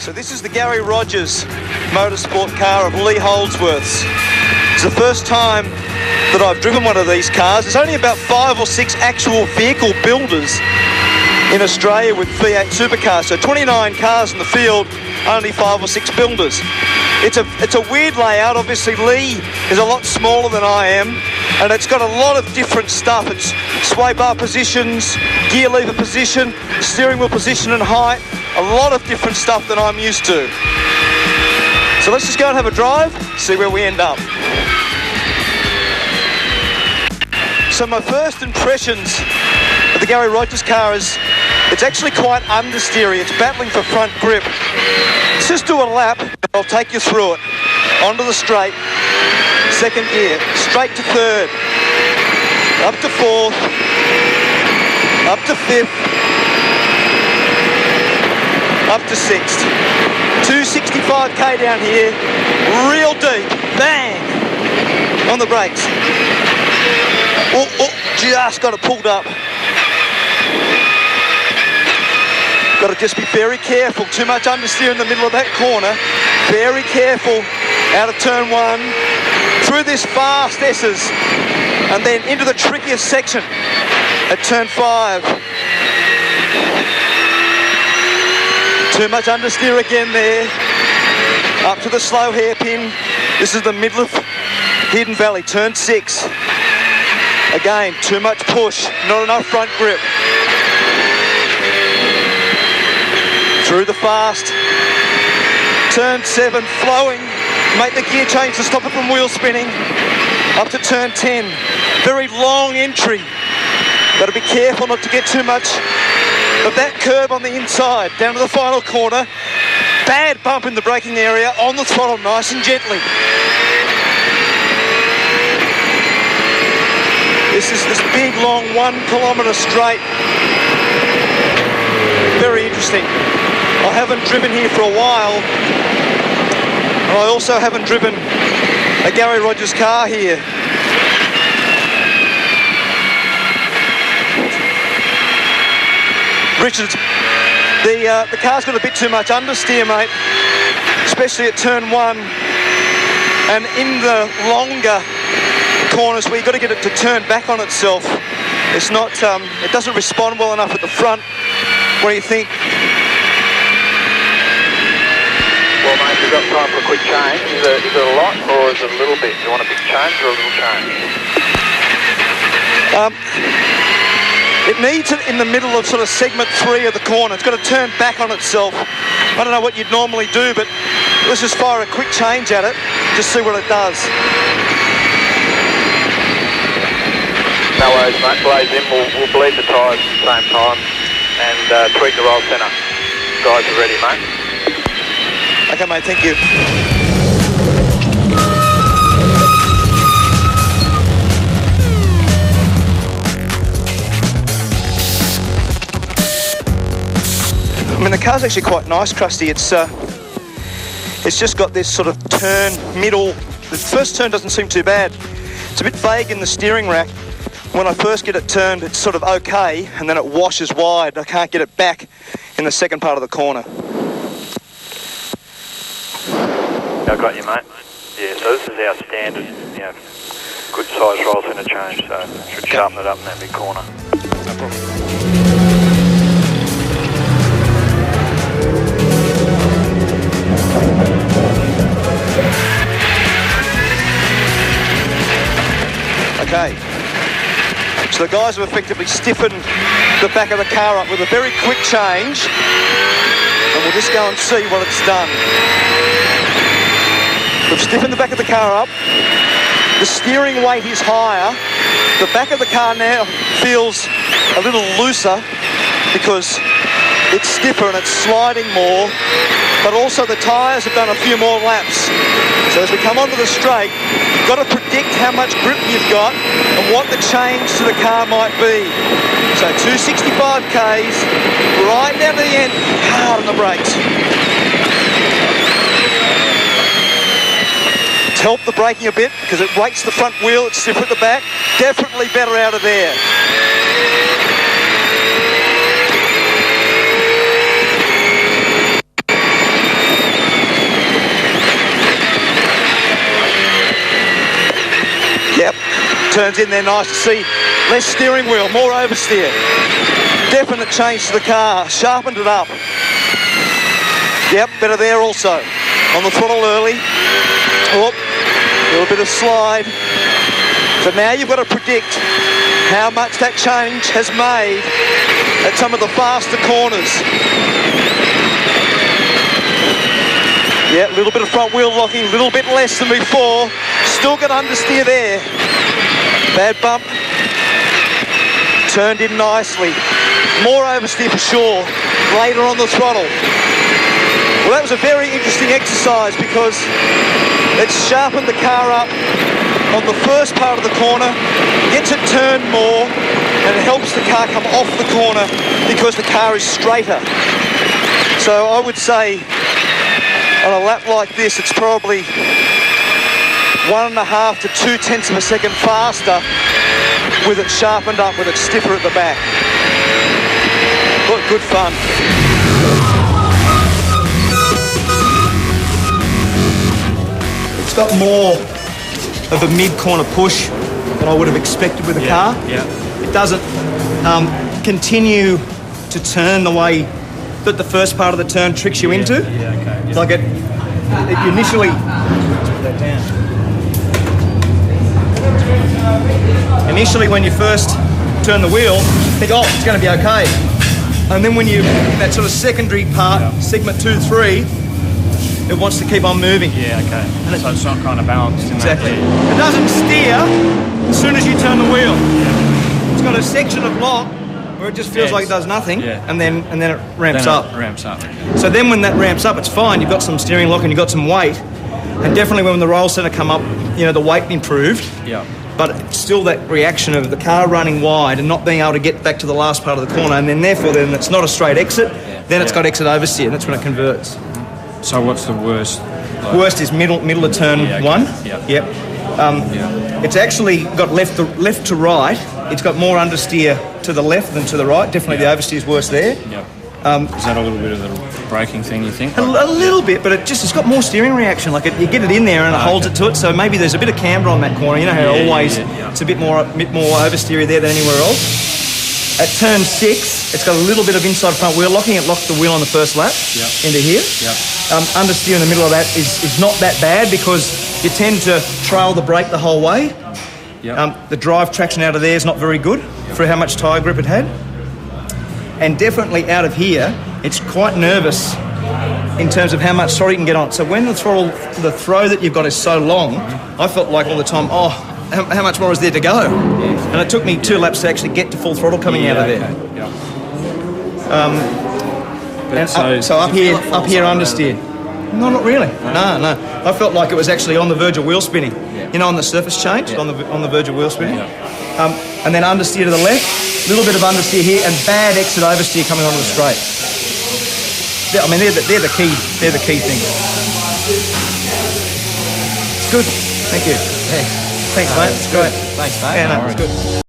So this is the Gary Rogers motorsport car of Lee Holdsworth's. It's the first time that I've driven one of these cars. There's only about 5 or 6 actual vehicle builders in Australia with V8 Supercar. So 29 cars in the field, only 5 or 6 builders. It's a weird layout. Obviously Lee is a lot smaller than I am, and it's got a lot of different stuff. It's sway bar positions, gear lever position, steering wheel position and height. A lot of different stuff that I'm used to. So let's just go and have a drive, see where we end up. So my first impressions of the Gary Rogers car is it's actually quite understeery. It's battling for front grip. Let's just do a lap. I'll take you through it. Onto the straight, second gear, straight to third, up to fourth, up to fifth, up to sixth. 265k down here, real deep, bang, on the brakes. Oh, just got it pulled up. Got to just be very careful. Too much understeer in the middle of that corner. Very careful out of turn 1, through this fast S's, and then into the trickiest section at turn 5. Too much understeer again there. Up to the slow hairpin. This is the middle of Hidden Valley, turn 6. Again, too much push, not enough front grip. Through the fast, turn 7, flowing, make the gear change to stop it from wheel spinning, up to turn 10, very long entry, got to be careful not to get too much of that curb on the inside, down to the final corner, bad bump in the braking area, on the throttle nice and gently. This is this big long 1 kilometre straight, very interesting. I haven't driven here for a while, and I also haven't driven a Gary Rogers car here. Richard, the car's got a bit too much understeer, mate, especially at turn 1, and in the longer corners where you've got to get it to turn back on itself. It's not, it doesn't respond well enough at the front where you think, well, mate, we've got time for a quick change. Is it a lot or is it a little bit? Do you want a big change or a little change? It needs it in the middle of sort of segment 3 of the corner. It's got to turn back on itself. I don't know what you'd normally do, but let's just fire a quick change at it, just see what it does. No worries, mate. Blaze in. We'll bleed the tyres at the same time and tweak the roll centre. Guys are ready, mate. Okay, mate, thank you. I mean, the car's actually quite nice, Krusty. It's just got this sort of turn middle. The first turn doesn't seem too bad. It's a bit vague in the steering rack. When I first get it turned, it's sort of okay, and then it washes wide. I can't get it back in the second part of the corner. I got you, mate. Yeah, so this is our standard, good size roll centre change, so should sharpen it up in that big corner. No problem. Okay. So the guys have effectively stiffened the back of the car up with a very quick change, and we'll just go and see what it's done. We've stiffened the back of the car up. The steering weight is higher. The back of the car now feels a little looser because it's stiffer and it's sliding more, but also the tyres have done a few more laps. So as we come onto the straight, you've got to predict how much grip you've got and what the change to the car might be. So 265 Ks, right down to the end, hard on the brakes. It's helped the braking a bit because it weights the front wheel, it's stiffer at the back. Definitely better out of there. Turns in there nice to see. Less steering wheel, more oversteer. Definite change to the car, sharpened it up. Yep, better there also. On the throttle early. Oh, a little bit of slide. So now you've got to predict how much that change has made at some of the faster corners. Yeah, a little bit of front wheel locking, a little bit less than before. Still got understeer there. Bad bump. Turned in nicely. More oversteer for sure. Later on the throttle. Well, that was a very interesting exercise because it sharpened the car up on the first part of the corner, gets it turned more, and it helps the car come off the corner because the car is straighter. So I would say on a lap like this, it's probably 1.5 to 0.2 of a second faster with it sharpened up, with it stiffer at the back. But good fun. It's got more of a mid-corner push than I would have expected with a car. Yeah. It doesn't continue to turn the way that the first part of the turn tricks you into. Yeah, okay. Like it initially... Let's put that down. Initially, when you first turn the wheel, you think, oh, it's going to be okay. And then when you, that sort of secondary part, segment 2, 3, it wants to keep on moving. Yeah, okay. And so it's not kind of balanced in Exactly. that. It doesn't steer as soon as you turn the wheel. Yeah. It's got a section of lock where it just feels like it does nothing, and then it ramps up. So then when that ramps up, it's fine. You've got some steering lock and you've got some weight. And definitely when the roll center come up, the weight improved. Yeah. But it's still that reaction of the car running wide and not being able to get back to the last part of the corner, and then therefore it's not a straight exit, then it's got exit oversteer, and that's when it converts. So what's the worst? Worst is middle of turn 1. Yeah. Yep. It's actually got left to right. It's got more understeer to the left than to the right. Definitely the oversteer is worse there. Yeah. Is that a little bit of the braking thing, you think? A little bit, but it's got more steering reaction. Like you get it in there and it holds it to it. So maybe there's a bit of camber on that corner. You know how it's a bit more oversteery there than anywhere else. At turn 6, it's got a little bit of inside front wheel locking. It locked the wheel on the first lap into here. Understeer in the middle of that is not that bad because you tend to trail the brake the whole way. The drive traction out of there is not very good for how much tyre grip it had. And definitely out of here, it's quite nervous in terms of how much throttle you can get on. So when the throw that you've got is so long, I felt like all the time, how much more is there to go? And it took me 2 laps to actually get to full throttle coming out of there. So up here understeer. No, not really. No. I felt like it was actually on the verge of wheel spinning. On the surface change, on the verge of wheel spinning. And then understeer to the left, a little bit of understeer here, and bad exit oversteer coming onto the straight. I mean, they're the key things. It's good. Thank you. Thanks, mate. It's great. Thanks, mate. Yeah, no, it's good.